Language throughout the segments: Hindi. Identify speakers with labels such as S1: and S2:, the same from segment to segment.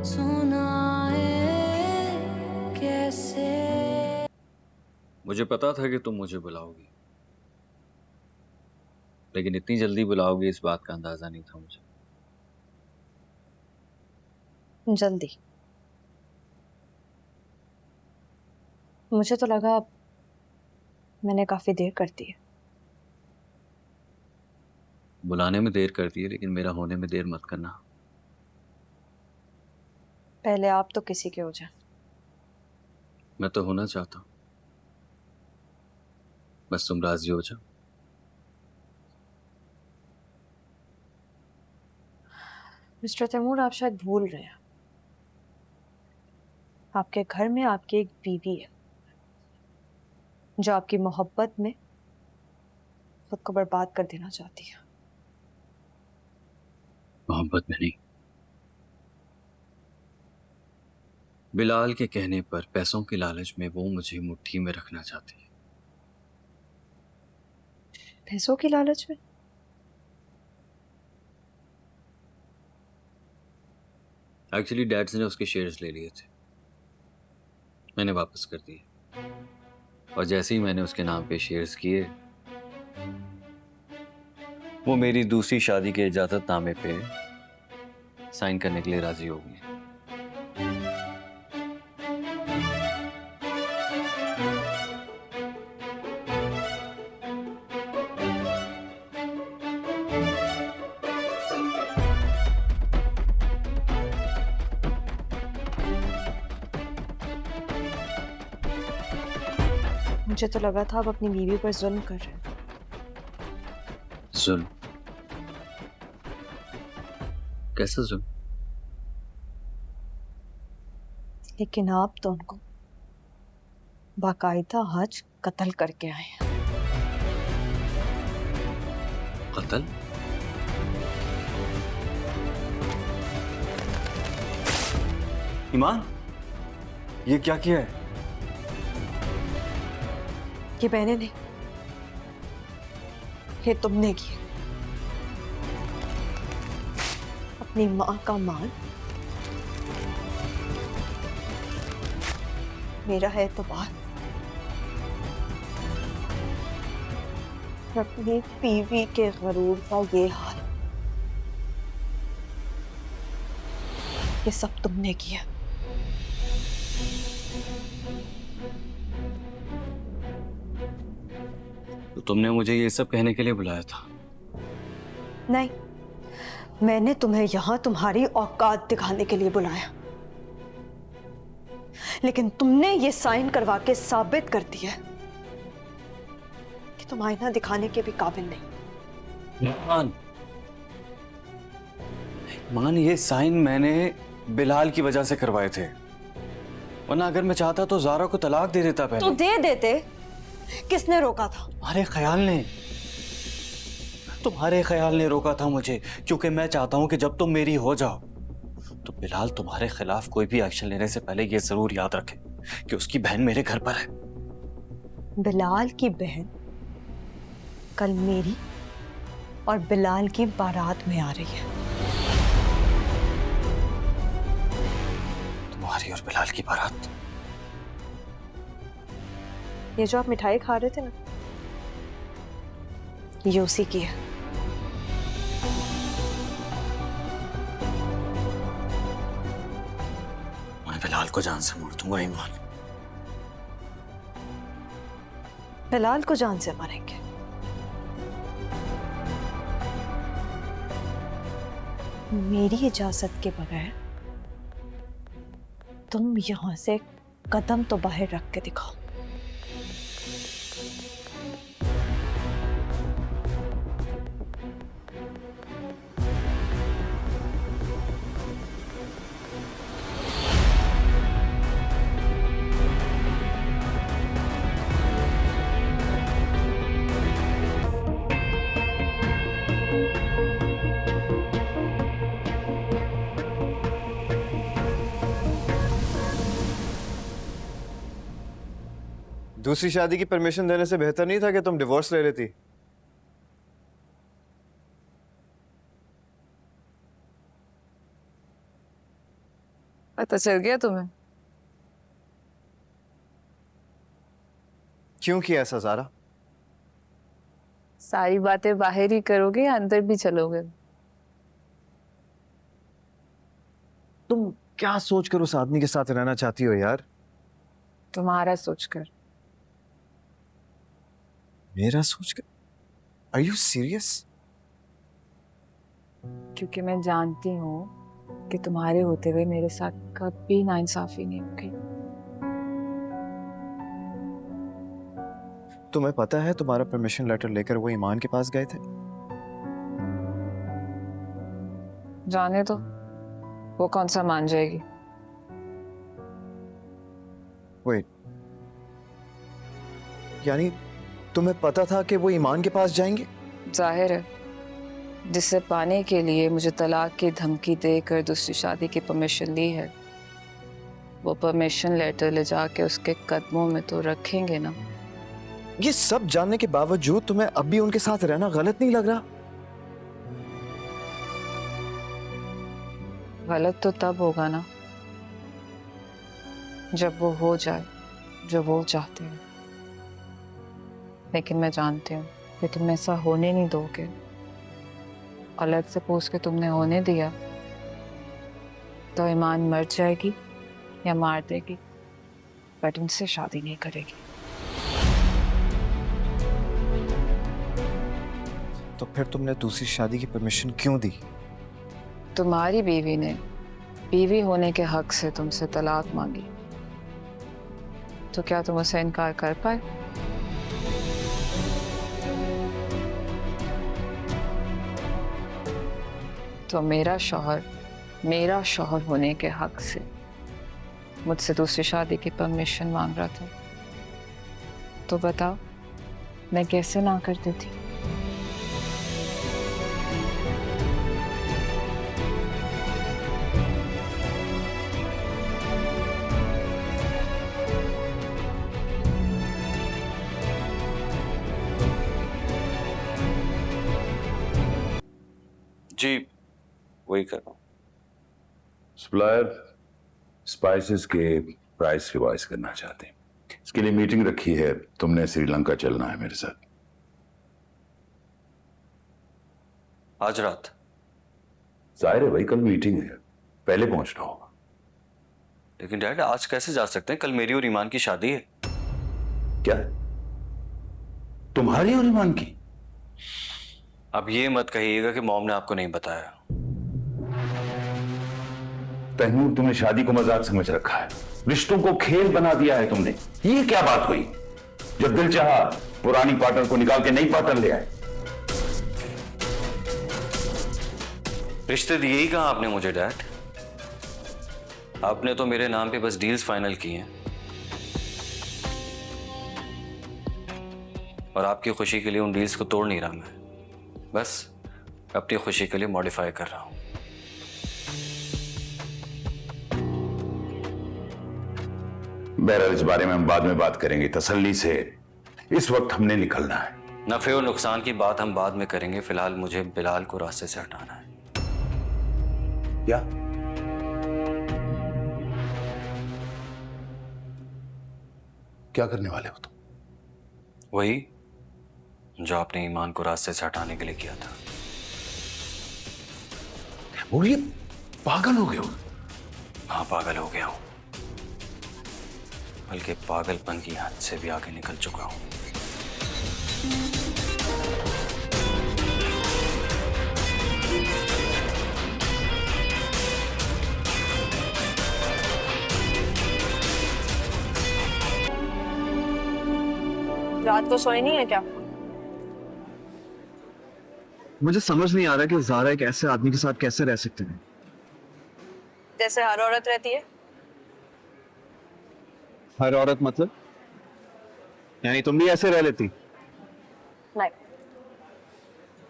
S1: सुनाए कैसे।
S2: मुझे पता था कि तुम मुझे बुलाओगी, लेकिन इतनी जल्दी बुलाओगे इस बात का अंदाजा नहीं था मुझे।
S3: जल्दी? मुझे तो लगा मैंने काफी देर कर दी है।
S2: बुलाने में देर करती है, लेकिन मेरा होने में देर मत करना।
S3: पहले आप तो किसी के हो जाए।
S2: मैं तो होना चाहता हूँ, बस तुम राजी हो जाओ।
S3: मिस्टर तैमूर, आप शायद भूल रहे हैं, आपके घर में आपकी एक बीवी है जो आपकी मोहब्बत में खुद को बर्बाद कर देना चाहती है।
S2: मोहब्बत में नहीं, बिलाल के कहने पर पैसों के लालच में वो मुझे मुट्ठी में रखना चाहती है।
S3: पैसों की लालच में?
S2: एक्चुअली डैड ने उसके शेयर्स ले लिए थे, मैंने वापस कर दिए। और जैसे ही मैंने उसके नाम पे शेयर्स किए, वो मेरी दूसरी शादी के इजाजतनामे पे साइन करने के लिए राजी हो गई।
S3: मुझे तो लगा था आप अपनी बीवी पर जुल्म कर रहे हैं।
S2: जुल्म? कैसा जुल्म?
S3: लेकिन आप तो उनको बाकायदा आज कत्ल करके आए हैं।
S2: कत्ल? ईमान, ये क्या किया है?
S3: ये मैंने नहीं, ये तुमने किया। अपनी माँ का माल मेरा है एतबार, अपनी बीवी के गरूर का ये हाल, ये सब तुमने किया।
S2: तो तुमने मुझे ये सब कहने के लिए बुलाया था?
S3: नहीं, मैंने तुम्हें यहां तुम्हारी औकात दिखाने के लिए बुलाया, लेकिन तुमने ये साइन करवा के साबित कर दिया कि तुम आईना दिखाने के भी काबिल नहीं।
S2: मान, ये साइन मैंने बिलाल की वजह से करवाए थे, वरना अगर मैं चाहता तो ज़ारा को तलाक दे देता पहले।
S3: तो दे देते, किसने रोका था?
S2: तुम्हारे ख्याल ने रोका था मुझे, क्योंकि मैं चाहता हूं कि जब तुम मेरी हो जाओ तो बिलाल तुम्हारे खिलाफ कोई भी एक्शन लेने से पहले ये जरूर याद रखे कि उसकी बहन मेरे घर पर है।
S3: बिलाल की बहन कल मेरी और बिलाल की बारात में आ रही है।
S2: तुम्हारी और बिलाल की बारात?
S3: ये जो आप मिठाई खा रहे थे ना, ये उसी की है।
S2: मैं बिलाल को जान से मार दूंगा ईमान।
S3: बिलाल को जान से मारेंगे? मेरी इजाजत के बगैर तुम यहां से कदम तो बाहर रख के दिखाओ।
S4: दूसरी शादी की परमिशन देने से बेहतर नहीं था कि तुम डिवोर्स ले लेती?
S1: पता चल गया तुम्हें?
S4: क्यों किया ऐसा ज़ारा?
S1: सारी बातें बाहर ही करोगे या अंदर भी चलोगे?
S4: तुम क्या सोचकर उस आदमी के साथ रहना चाहती हो यार?
S1: तुम्हारा सोचकर।
S4: मेरा सोचकर? Are you serious?
S1: क्योंकि मैं जानती हूँ कि तुम्हारे होते हुए मेरे साथ कभी नाइंसाफी नहीं होगी।
S4: तुम्हें पता है तुम्हारा परमिशन लेटर लेकर वो ईमान के पास गए थे?
S1: जाने दो, वो कौन सा मान जाएगी?
S4: वेट, यानी तुम्हें पता था कि वो ईमान के पास जाएंगे?
S1: जाहिर है, जिसे पाने के लिए मुझे तलाक की धमकी देकर दूसरी शादी की परमिशन ली है, वो परमिशन लेटर ले जाके उसके कदमों में तो रखेंगे ना।
S4: ये सब जानने के बावजूद तुम्हें अब भी उनके साथ रहना गलत नहीं लग रहा?
S1: गलत तो तब होगा ना जब वो हो जाए जो वो चाहते हैं। लेकिन मैं जानती हूँ कि तुम ऐसा होने नहीं दोगे। और लेट सपोज के तुमने होने दिया तो ईमान मर जाएगी या मार देगी, बट उनसे शादी नहीं करेगी।
S4: तो फिर तुमने दूसरी शादी की परमिशन क्यों दी?
S1: तुम्हारी बीवी ने बीवी होने के हक से तुमसे तलाक मांगी, तो क्या तुम उसे इनकार कर पाए? तो मेरा शौहर होने के हक से मुझसे दूसरी शादी की परमिशन मांग रहा था, तो बताओ मैं कैसे ना कर देती?
S2: जी वही कर रहा हूँ।
S5: सप्लायर स्पाइसेस के प्राइस रिवाइज करना चाहते हैं। इसके लिए मीटिंग रखी है, तुमने श्रीलंका चलना है मेरे साथ।
S2: आज रात?
S5: जाहिर है भाई, कल मीटिंग है, पहले पहुंचना होगा।
S2: लेकिन डैड आज कैसे जा सकते हैं? कल मेरी और ईमान की शादी है।
S5: क्या? तुम्हारी और ईमान की?
S2: अब ये मत कहिएगा कि मॉम ने आपको नहीं बताया।
S5: तैमूर, तुमने शादी को मजाक समझ रखा है, रिश्तों को खेल बना दिया है तुमने। ये क्या बात हुई? जब दिल चाहा पुरानी पार्टनर को निकाल के नई पार्टनर ले आए।
S2: रिश्ते दिए ही कहा आपने मुझे डैड? आपने तो मेरे नाम पे बस डील्स फाइनल की हैं, और आपकी खुशी के लिए उन डील्स को तोड़ नहीं रहा मैं, बस अपनी खुशी के लिए मॉडिफाई कर रहा हूं।
S5: बहरहाल इस बारे में हम बाद में बात करेंगे, तसल्ली से। इस वक्त हमने निकलना है।
S2: नफे और नुकसान की बात हम बाद में करेंगे, फिलहाल मुझे बिलाल को रास्ते से हटाना है।
S5: क्या? क्या करने वाले हो तुम?
S2: वही जो आपने ईमान को रास्ते से हटाने के लिए किया था।
S5: बोलिए, पागल हो गए हो?
S2: हाँ, पागल हो गया हूं, बल्कि पागलपन की हद से भी आगे निकल चुका हूं।
S3: रात को सोए नहीं है क्या?
S4: मुझे समझ नहीं आ रहा कि ज़ारा एक ऐसे आदमी के साथ कैसे रह सकते हैं।
S3: जैसे हर औरत रहती है।
S4: हर औरत मतलब? यानी तुम भी ऐसे रह लेती?
S3: नहीं,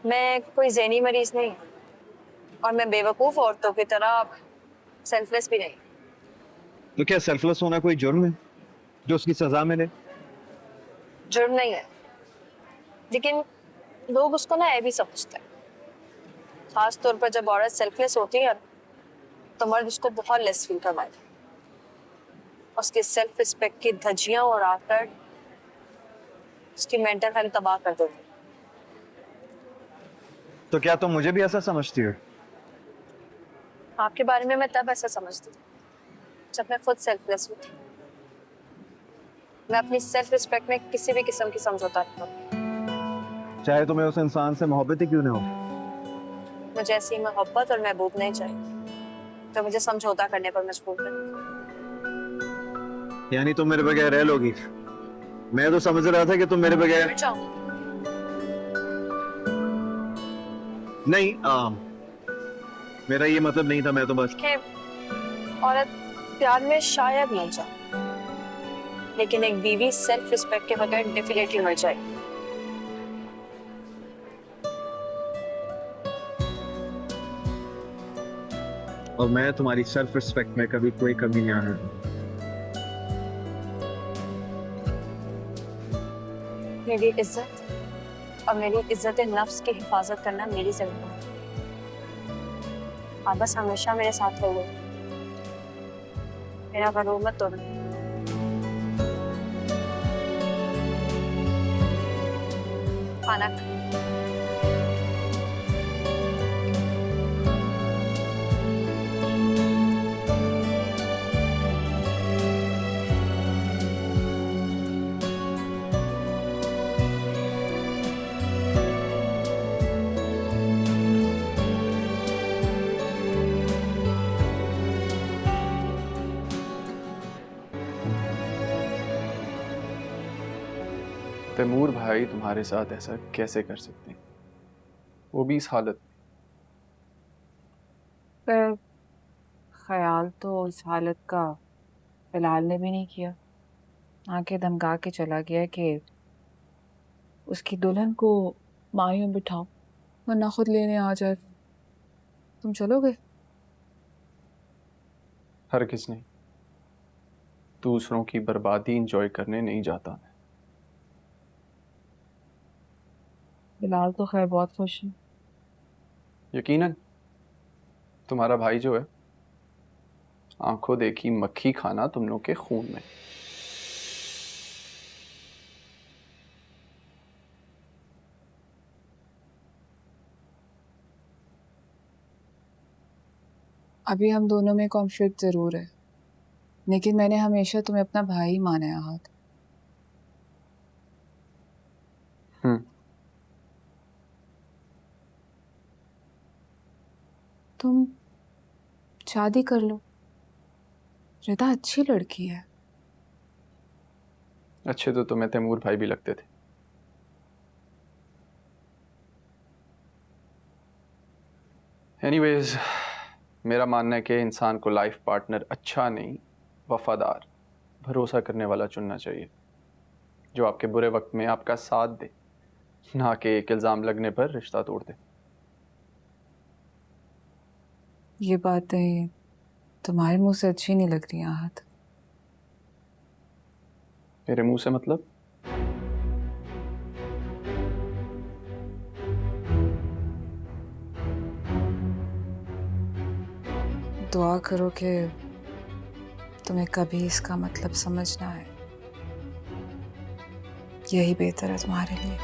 S3: मैं कोई ज़हनी मरीज नहीं, और मैं बेवकूफ औरतों की तरह सेल्फलेस भी नहीं।
S4: तो क्या सेल्फलेस होना कोई जुर्म है जो उसकी सजा मिले?
S3: जुर्म नहीं है, लेकिन लोग उसको ना ऐब ही समझते हैं, खास तौर पर जब औरत सेल्फलेस होती है तो मर्द उसको बहुत लेस फील करवाए, उसके सेल्फ रिस्पेक्ट की धज्जियां उड़ाकर उसकी मेंटल हेल्थ तबाह कर देते।
S4: तो क्या तुम मुझे भी ऐसा समझती हो?
S3: आपके बारे में मैं तब ऐसा समझती थी जब मैं खुद सेल्फलेस हुई थी। मैं अपनी सेल्फ रिस्पेक्ट में किसी भी किस्म की समझौता नहीं करूँ।
S4: चाहे तुम्हें उस इंसान से मोहब्बत ही क्यों ना हो।
S3: मुझे ऐसी मोहब्बत और महबूब नहीं चाहिए तो मुझे समझौता करने पर मजबूर कर।
S4: यानी तुम मेरे बगैर रह लोगी? मैं तो समझ रहा था कि तुम मेरे बगैर
S3: मर जाऊं।
S4: नहीं। मेरा ये मतलब नहीं था, मैं तो बस
S3: कि औरत प्यार में शायद मर जाए, लेकिन एक बीवी सेल्फ रिस्पेक्ट के बगैर डेफिनेटली मर जाएगी।
S4: और मैं तुम्हारी सेल्फ रिस्पेक्ट में कभी कोई कमी नहीं आने दूंगा।
S3: मेरी इज्जत और मेरी इज्जत नफ्स की हिफाजत करना मेरी जिम्मेदारी है। आप बस हमेशा मेरे साथ रहोगे, मेरा गरूर मत तोड़ना। खाना
S6: तैमूर भाई तुम्हारे साथ ऐसा कैसे कर सकते हैं, वो भी इस हालत में?
S1: पर ख्याल तो उस हालत का बिलाल ने भी नहीं किया। आंखें धमका के चला गया कि उसकी दुल्हन को मायूं बिठाओ वरना खुद लेने आ जाए। तुम चलोगे?
S6: हरगिज़ नहीं, दूसरों की बर्बादी इंजॉय करने नहीं जाता मैं।
S1: बिलाल तो खैर बहुत खुश है।
S6: यकीनन तुम्हारा भाई जो है, आंखों देखी मक्खी खाना तुम लोग के खून में।
S1: अभी हम दोनों में कॉन्फ्लिक्ट जरूर है, लेकिन मैंने हमेशा तुम्हें अपना भाई माना है आहत। तुम शादी कर लो, रिदा अच्छी लड़की है।
S6: अच्छे तो तुम्हें तैमूर भाई भी लगते थे। एनीवेज, मेरा मानना है कि इंसान को लाइफ पार्टनर अच्छा नहीं, वफादार, भरोसा करने वाला चुनना चाहिए, जो आपके बुरे वक्त में आपका साथ दे, ना कि एक इल्ज़ाम लगने पर रिश्ता तोड़ दे।
S1: ये बातें तुम्हारे मुंह से अच्छी नहीं लग रही आहत।
S6: मेरे मुंह से मतलब?
S1: दुआ करो कि तुम्हें कभी इसका मतलब समझ ना आए। यही बेहतर है तुम्हारे लिए।